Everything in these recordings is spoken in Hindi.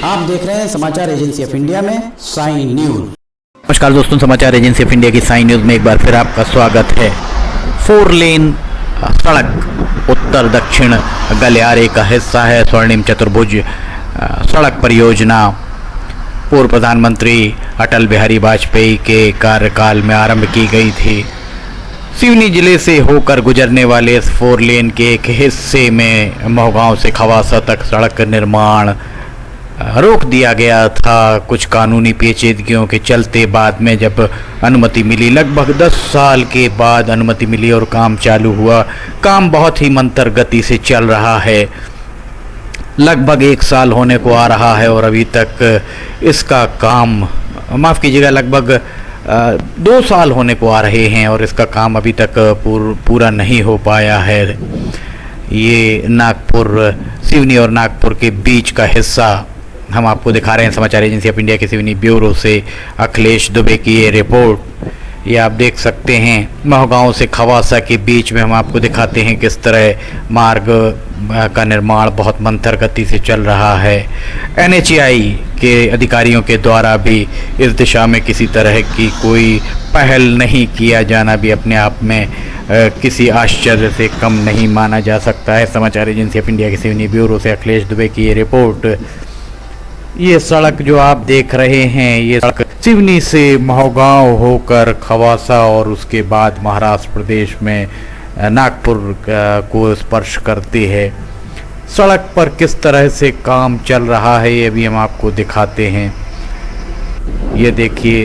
आप देख रहे हैं समाचार एजेंसी ऑफ इंडिया में साइन न्यूज। नमस्कार दोस्तों, समाचार एजेंसी ऑफ इंडिया की साइन न्यूज में एक बार फिर आपका स्वागत है। 4 लेन सड़क उत्तर दक्षिण गलियारे का हिस्सा है। स्वर्णिम चतुर्भुज सड़क परियोजना पूर्व प्रधानमंत्री अटल बिहारी वाजपेयी के कार्यकाल में आरंभ की गई थी। सिवनी जिले से होकर गुजरने वाले इस 4 लेन के एक हिस्से में मोहगांव से खवासा तक सड़क निर्माण रोक दिया गया था कुछ कानूनी पेचीदगियों के चलते। बाद में जब अनुमति मिली, लगभग 10 साल के बाद अनुमति मिली और काम चालू हुआ। काम बहुत ही मंतर गति से चल रहा है। लगभग 1 साल होने को आ रहा है और अभी तक इसका काम, माफ़ कीजिएगा, लगभग 2 साल होने को आ रहे हैं और इसका काम अभी तक पूरा नहीं हो पाया है। ये नागपुर, सिवनी और नागपुर के बीच का हिस्सा हम आपको दिखा रहे हैं। समाचार एजेंसी ऑफ इंडिया के सिवनी ब्यूरो से अखिलेश दुबे की ये रिपोर्ट। ये आप देख सकते हैं, मोहगांव से खवासा के बीच में हम आपको दिखाते हैं किस तरह मार्ग का निर्माण बहुत मंथर गति से चल रहा है। NHAI के अधिकारियों के द्वारा भी इस दिशा में किसी तरह की कोई पहल नहीं किया जाना भी अपने आप में किसी आश्चर्य से कम नहीं माना जा सकता है। समाचार एजेंसी ऑफ इंडिया के सिवनी ब्यूरो से अखिलेश दुबे की ये रिपोर्ट। ये सड़क जो आप देख रहे हैं, ये सड़क सिवनी से मोहगांव होकर खवासा और उसके बाद महाराष्ट्र प्रदेश में नागपुर को स्पर्श करती है। सड़क पर किस तरह से काम चल रहा है ये भी हम आपको दिखाते हैं। ये देखिए,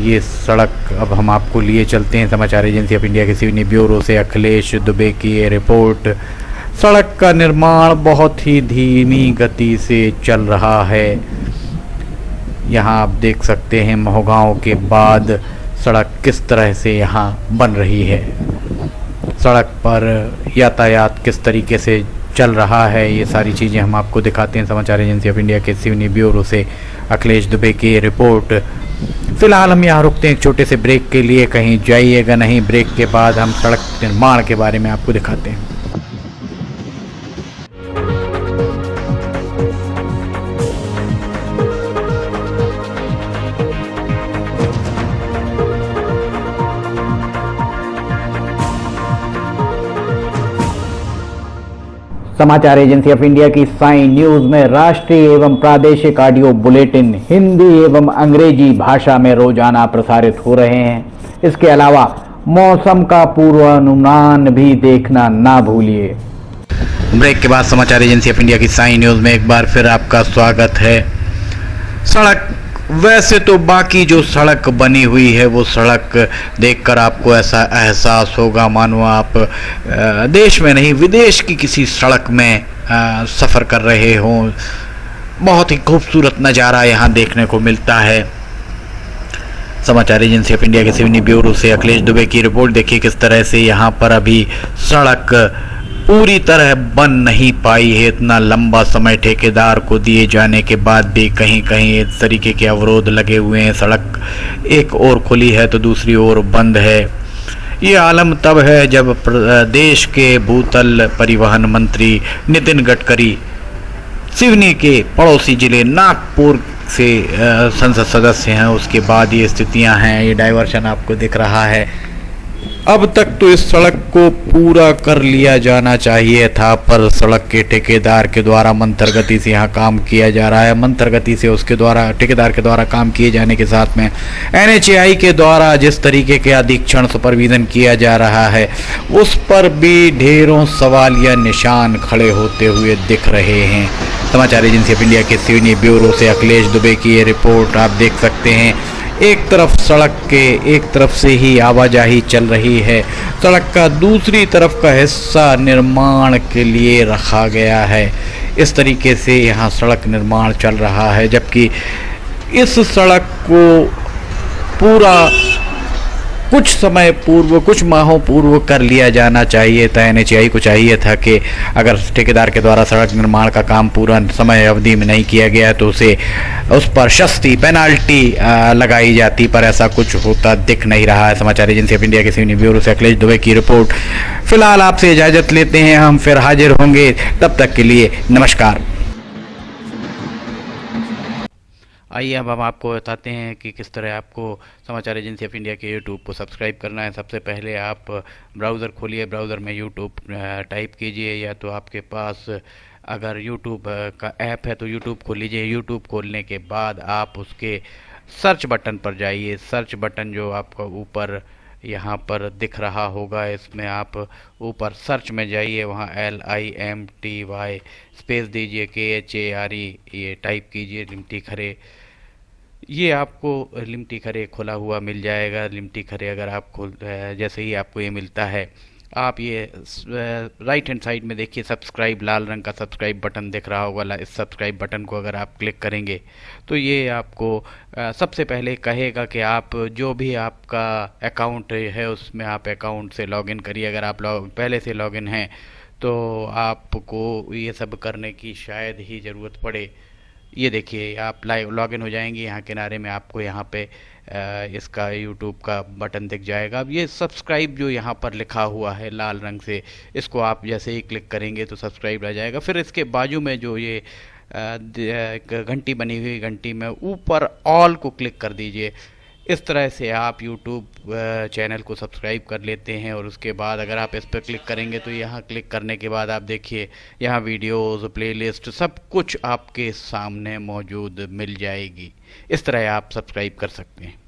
ये सड़क अब हम आपको लिए चलते हैं। समाचार एजेंसी ऑफ इंडिया के सिवनी ब्यूरो से अखिलेश दुबे की ये रिपोर्ट। सड़क का निर्माण बहुत ही धीमी गति से चल रहा है। यहाँ आप देख सकते हैं मोहगांव के बाद सड़क किस तरह से यहाँ बन रही है। सड़क पर यातायात किस तरीके से चल रहा है, ये सारी चीज़ें हम आपको दिखाते हैं। समाचार एजेंसी ऑफ इंडिया के सिवनी ब्यूरो से अखिलेश दुबे की रिपोर्ट। फिलहाल हम यहाँ रुकते हैं एक छोटे से ब्रेक के लिए, कहीं जाइएगा नहीं। ब्रेक के बाद हम सड़क निर्माण के बारे में आपको दिखाते हैं। समाचार एजेंसी ऑफ इंडिया की साइन न्यूज में राष्ट्रीय एवं प्रादेशिक ऑडियो बुलेटिन हिंदी एवं अंग्रेजी भाषा में रोजाना प्रसारित हो रहे हैं। इसके अलावा मौसम का पूर्वानुमान भी देखना ना भूलिए। ब्रेक के बाद समाचार एजेंसी ऑफ इंडिया की साइन न्यूज में एक बार फिर आपका स्वागत है। सड़क, वैसे तो बाकी जो सड़क बनी हुई है वो सड़क देखकर आपको ऐसा एहसास होगा मानो आप देश में नहीं विदेश की किसी सड़क में सफ़र कर रहे हों। बहुत ही खूबसूरत नज़ारा यहाँ देखने को मिलता है। समाचार एजेंसी ऑफ इंडिया के सिवनी ब्यूरो से अखिलेश दुबे की रिपोर्ट। देखिए किस तरह से यहाँ पर अभी सड़क पूरी तरह बन नहीं पाई है। इतना लंबा समय ठेकेदार को दिए जाने के बाद भी कहीं कहीं इस तरीके के अवरोध लगे हुए हैं। सड़क एक ओर खुली है तो दूसरी ओर बंद है। ये आलम तब है जब देश के भूतल परिवहन मंत्री नितिन गडकरी सिवनी के पड़ोसी जिले नागपुर से संसद सदस्य हैं। उसके बाद ये स्थितियां हैं। ये डाइवर्शन आपको दिख रहा है। अब तक तो इस सड़क को पूरा कर लिया जाना चाहिए था, पर सड़क के ठेकेदार के द्वारा मंथर गति से यहाँ काम किया जा रहा है। मंथर गति से उसके द्वारा, ठेकेदार के द्वारा काम किए जाने के साथ में NHAI के द्वारा जिस तरीके के अधीक्षण सुपरविजन किया जा रहा है उस पर भी ढेरों सवाल या निशान खड़े होते हुए दिख रहे हैं। समाचार एजेंसी ऑफ इंडिया के सिवनी ब्यूरो से अखिलेश दुबे की ये रिपोर्ट आप देख सकते हैं। एक तरफ सड़क के एक तरफ से ही आवाजाही चल रही है, सड़क का दूसरी तरफ का हिस्सा निर्माण के लिए रखा गया है। इस तरीके से यहाँ सड़क निर्माण चल रहा है, जबकि इस सड़क को पूरा कुछ समय पूर्व, कुछ माहों पूर्व कर लिया जाना चाहिए था। NHAI को चाहिए था कि अगर ठेकेदार के द्वारा सड़क निर्माण का काम पूरा समय अवधि में नहीं किया गया तो उस पर सस्ती पेनाल्टी लगाई जाती, पर ऐसा कुछ होता दिख नहीं रहा है। समाचार एजेंसी ऑफ इंडिया के सिवनी ब्यूरो से अखिलेश दुबे की रिपोर्ट। फिलहाल आपसे इजाज़त लेते हैं, हम फिर हाजिर होंगे, तब तक के लिए नमस्कार। आइए अब हम आपको बताते हैं कि किस तरह आपको समाचार एजेंसी ऑफ इंडिया के यूट्यूब को सब्सक्राइब करना है। सबसे पहले आप ब्राउज़र खोलिए, ब्राउज़र में यूट्यूब टाइप कीजिए, या तो आपके पास अगर यूट्यूब का ऐप है तो यूट्यूब खोल लीजिए। यूट्यूब खोलने के बाद आप उसके सर्च बटन पर जाइए। सर्च बटन जो आपको ऊपर यहाँ पर दिख रहा होगा, इसमें आप ऊपर सर्च में जाइए, वहाँ LIMTY स्पेस दीजिए, KHARE ये टाइप कीजिए, लिमटी खरे। ये आपको लिमटी खरे खुला हुआ मिल जाएगा। लिमटी खरे अगर आप जैसे ही आपको ये मिलता है, आप ये राइट हैंड साइड में देखिए सब्सक्राइब, लाल रंग का सब्सक्राइब बटन दिख रहा होगा। इस सब्सक्राइब बटन को अगर आप क्लिक करेंगे तो ये आपको सबसे पहले कहेगा कि आप जो भी आपका अकाउंट है उसमें आप अकाउंट से लॉगिन करिए। अगर आप पहले से लॉगिन हैं तो आपको ये सब करने की शायद ही ज़रूरत पड़े। ये देखिए आप लाइव लॉगिन हो जाएंगे, यहाँ किनारे में आपको यहाँ पे इसका यूट्यूब का बटन दिख जाएगा। अब ये सब्सक्राइब जो यहाँ पर लिखा हुआ है लाल रंग से, इसको आप जैसे ही क्लिक करेंगे तो सब्सक्राइब रह जाएगा। फिर इसके बाजू में जो ये एक घंटी बनी हुई, घंटी में ऊपर ऑल को क्लिक कर दीजिए। इस तरह से आप यूट्यूब चैनल को सब्सक्राइब कर लेते हैं। और उसके बाद अगर आप इस पर क्लिक करेंगे तो यहाँ क्लिक करने के बाद आप देखिए यहाँ वीडियोज़, प्लेलिस्ट सब कुछ आपके सामने मौजूद मिल जाएगी। इस तरह आप सब्सक्राइब कर सकते हैं।